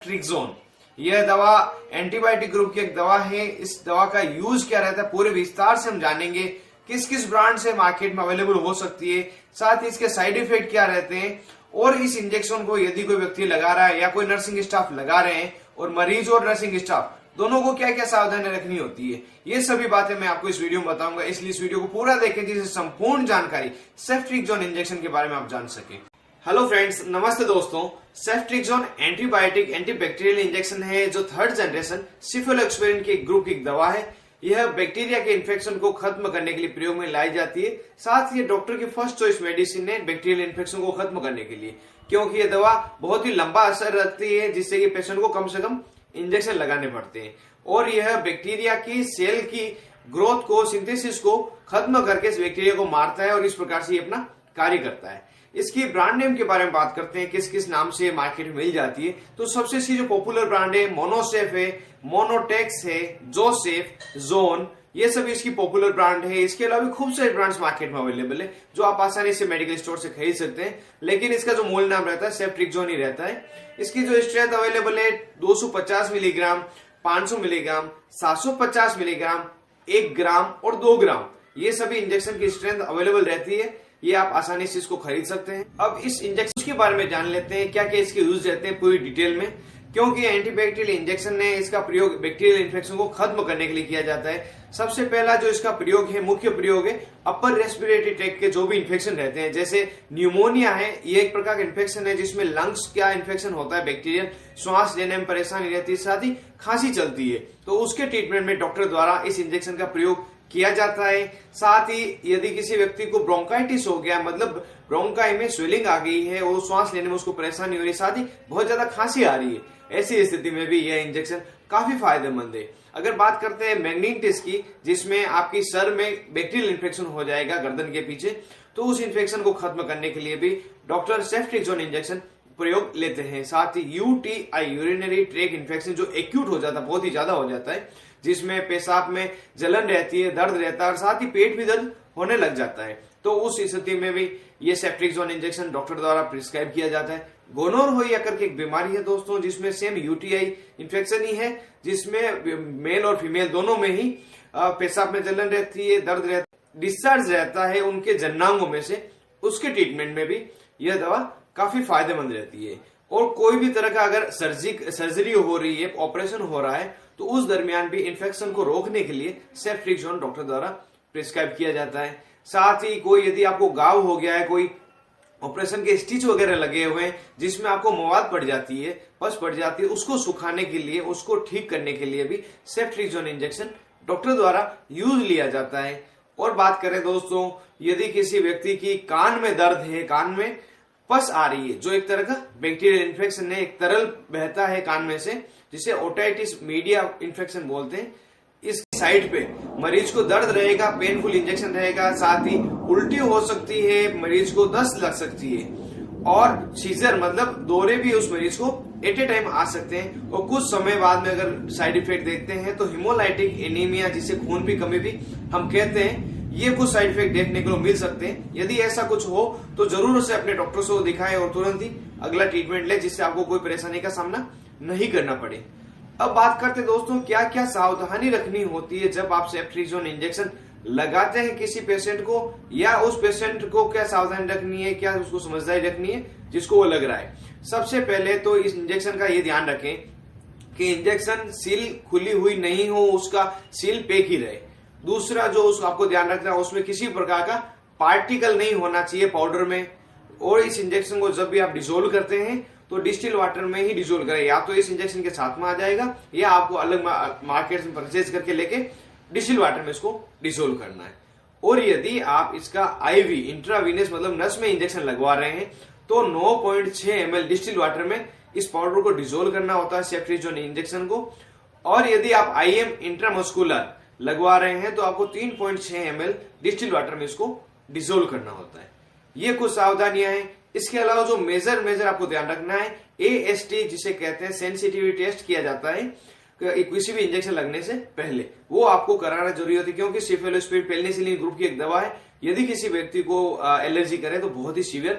सेफ्ट्रिक्सोन। यह दवा antibiotic group की एक दवा है। इस दवा का यूज क्या रहता है पूरे विस्तार से हम जानेंगे। किस किस ब्रांड से मार्केट में अवेलेबल हो सकती है, साथ ही इसके साइड इफेक्ट क्या रहते हैं, और इस इंजेक्शन को यदि कोई व्यक्ति लगा रहा है या कोई नर्सिंग स्टाफ लगा रहे हैं और मरीज और नर्सिंग स्टाफ दोनों को क्या क्या सावधानी रखनी होती है, ये सभी बातें मैं आपको इस वीडियो में बताऊंगा। इसलिए इस वीडियो को पूरा देखें जिससे संपूर्ण जानकारी सेफ्ट्रिक्सोन इंजेक्शन के बारे में आप जान सके। हेलो फ्रेंड्स, नमस्ते दोस्तों। सेफ्ट्रिक्सोन एंटीबायोटिक एंटीबैक्टीरियल इंजेक्शन है जो थर्ड जनरेशन सिफलोक्सेपेरिन के ग्रुप की दवा है। यह बैक्टीरिया के इन्फेक्शन को खत्म करने के लिए प्रयोग में लाई जाती है। साथ ही डॉक्टर की फर्स्ट चॉइस मेडिसिन है बैक्टीरियल इन्फेक्शन को खत्म करने के लिए, क्योंकि यह दवा बहुत ही लंबा असर रखती है जिससे कि पेशेंट को कम से कम इंजेक्शन लगाने पड़ते हैं, और यह बैक्टीरिया की सेल की ग्रोथ को, सिंथेसिस को खत्म करके इस बैक्टीरिया को मारता है और इस प्रकार से ये अपना कार्य करता है। इसकी ब्रांड नेम के बारे में बात करते हैं, किस किस नाम से मार्केट में मिल जाती है। तो सबसे इसकी जो पॉपुलर ब्रांड है मोनोसेफ है, मोनोटेक्स है, जोसेफ, जोन, ये सभी इसकी पॉपुलर ब्रांड है। इसके अलावा भी खूब सारे ब्रांड्स मार्केट में अवेलेबल है जो आप आसानी से मेडिकल स्टोर से खरीद सकते हैं, लेकिन इसका जो मूल नाम रहता है सेफ्ट्रिक्सोन ही रहता है। इसकी जो स्ट्रेंथ अवेलेबल है 250 मिलीग्राम, 500 मिलीग्राम, 750 मिलीग्राम, 1 ग्राम और 2 ग्राम, ये सभी इंजेक्शन की स्ट्रेंथ अवेलेबल रहती है। ये आप आसानी से इसको खरीद सकते हैं। अब इस इंजेक्शन के बारे में जान लेते हैं, क्या क्या इसके यूज रहते हैं पूरी डिटेल में। क्योंकि एंटीबैक्टीरियल इंजेक्शन है, इसका प्रयोग बैक्टीरियल इन्फेक्शन को खत्म करने के लिए किया जाता है। सबसे पहला जो इसका प्रयोग है, मुख्य प्रयोग है अपर रेस्पिरेटरी ट्रैक्ट के जो भी इन्फेक्शन रहते हैं, जैसे न्यूमोनिया है, ये एक प्रकार का इन्फेक्शन है जिसमें लंग्स का इन्फेक्शन होता है बैक्टीरियल, श्वास लेने में परेशानी रहती है, साथ ही खांसी चलती है, तो उसके ट्रीटमेंट में डॉक्टर द्वारा इस इंजेक्शन का प्रयोग किया जाता है। साथ ही यदि किसी व्यक्ति को ब्रोंकाइटिस हो गया, मतलब ब्रोंकाई में स्वेलिंग आ गई है और श्वास लेने में उसको परेशानी हो रही है, साथ ही बहुत ज्यादा खांसी आ रही है, ऐसी स्थिति में भी यह इंजेक्शन काफी फायदेमंद है। अगर बात करते हैं मैग्नीटिस की, जिसमें आपकी सर में बैक्टीरियल इन्फेक्शन हो जाएगा गर्दन के पीछे, तो उस इन्फेक्शन को खत्म करने के लिए भी डॉक्टर सेफ्ट्रिक्सोन इंजेक्शन प्रयोग लेते हैं। साथ ही यूटीआई, यूरिनरी ट्रैक्ट इन्फेक्शन, जो एक्यूट हो जाता है, बहुत ही ज्यादा हो जाता है, जिसमें पेशाब में जलन रहती है, दर्द रहता है और साथ ही पेट भी दर्द होने लग जाता है, तो उस स्थिति में भी ये सेफ्ट्रिक्सोन इंजेक्शन डॉक्टर द्वारा प्रिस्क्राइब किया जाता है। गोनोरहोइया करके एक बीमारी है दोस्तों, जिसमें सेम यूटीआई इन्फेक्शन ही है, जिसमें मेल और फीमेल दोनों में ही पेशाब में जलन रहती है, दर्द रहता है, डिस्चार्ज रहता है उनके जननांगों में से, उसके ट्रीटमेंट में भी यह दवा काफी फायदेमंद रहती है। और कोई भी तरह का अगर सर्जरी हो रही है, ऑपरेशन हो रहा है, तो उस दरमियान भी इन्फेक्शन को रोकने के लिए सेफ्ट्रिक्सोन डॉक्टर द्वारा प्रिस्क्राइब किया जाता है। साथ ही कोई यदि आपको घाव हो गया है, कोई ऑपरेशन के स्टिच वगैरह लगे हुए हैं जिसमें आपको मवाद पड़ जाती है, पस पड़ जाती है, उसको सुखाने के लिए, उसको ठीक करने के लिए भी सेफ्ट्रिक्सोन इंजेक्शन डॉक्टर द्वारा यूज लिया जाता है। और बात करें दोस्तों, यदि किसी व्यक्ति की कान में दर्द है, कान में पस आ रही है, जो एक तरह का बैक्टीरियल इन्फेक्शन है, एक तरल बहता है कान में से, जिसे ओटाइटिस मीडिया इन्फेक्शन बोलते हैं, इस साइड पे मरीज को दर्द रहेगा, पेनफुल इंजेक्शन रहेगा, साथ ही उल्टी हो सकती है, मरीज को दस्त लग सकती है, और सीजर मतलब दौरे भी उस मरीज को एट ए टाइम आ सकते हैं। और कुछ समय बाद में अगर साइड इफेक्ट देखते हैं तो हिमोलाइटिक एनीमिया, जिसे खून की कमी भी हम कहते हैं, ये कुछ साइड इफेक्ट देखने को मिल सकते हैं। यदि ऐसा कुछ हो तो जरूर उसे अपने डॉक्टर से दिखाएं और तुरंत ही अगला ट्रीटमेंट ले, जिससे आपको कोई परेशानी का सामना नहीं करना पड़े। अब बात करते हैं दोस्तों, क्या क्या सावधानी रखनी होती है जब आप सेफ्ट्रिक्सोन इंजेक्शन लगाते हैं किसी पेशेंट को, या उस पेशेंट को क्या सावधानी रखनी है, क्या उसको समझदारी रखनी है जिसको वो लग रहा है। सबसे पहले तो इस इंजेक्शन का ये ध्यान रखें कि इंजेक्शन सील खुली हुई नहीं हो, उसका सील पैक ही रहे। दूसरा जो आपको ध्यान रखना है, उसमें किसी प्रकार का पार्टिकल नहीं होना चाहिए पाउडर में। और इस इंजेक्शन को जब भी आप डिसोल्व करते हैं तो डिस्टिल वाटर में ही डिसोल्व करें, या तो इस इंजेक्शन के साथ में आ जाएगा या आपको अलग मार्केट में परचेज करके लेके डिस्टिल वाटर में इसको डिसोल्व करना है। और यदि आप इसका आईवी, इंट्रावीनस मतलब नस में इंजेक्शन लगवा रहे हैं, तो 9.6 ml डिस्टिल वाटर में इस पाउडर को डिसोल्व करना होता है, सेफ्ट्रिक्सोन इंजेक्शन को। और यदि आप आईएम इंट्रामस्कुलर लगवा रहे हैं तो आपको 3.6 ml डिस्टिल वाटर में इसको डिसोल्व करना होता है। ये कुछ सावधानियां हैं। इसके अलावा जो मेजर आपको ध्यान रखना है, AST जिसे कहते हैं सेंसिटिविटी टेस्ट किया जाता है किसी भी इंजेक्शन लगने से पहले, वो आपको कराना जरूरी होती है, क्योंकि सेफलोस्पिरिन पेनिसिलिन ग्रुप की एक दवा है। यदि किसी व्यक्ति को एलर्जी करे तो बहुत ही सीवियर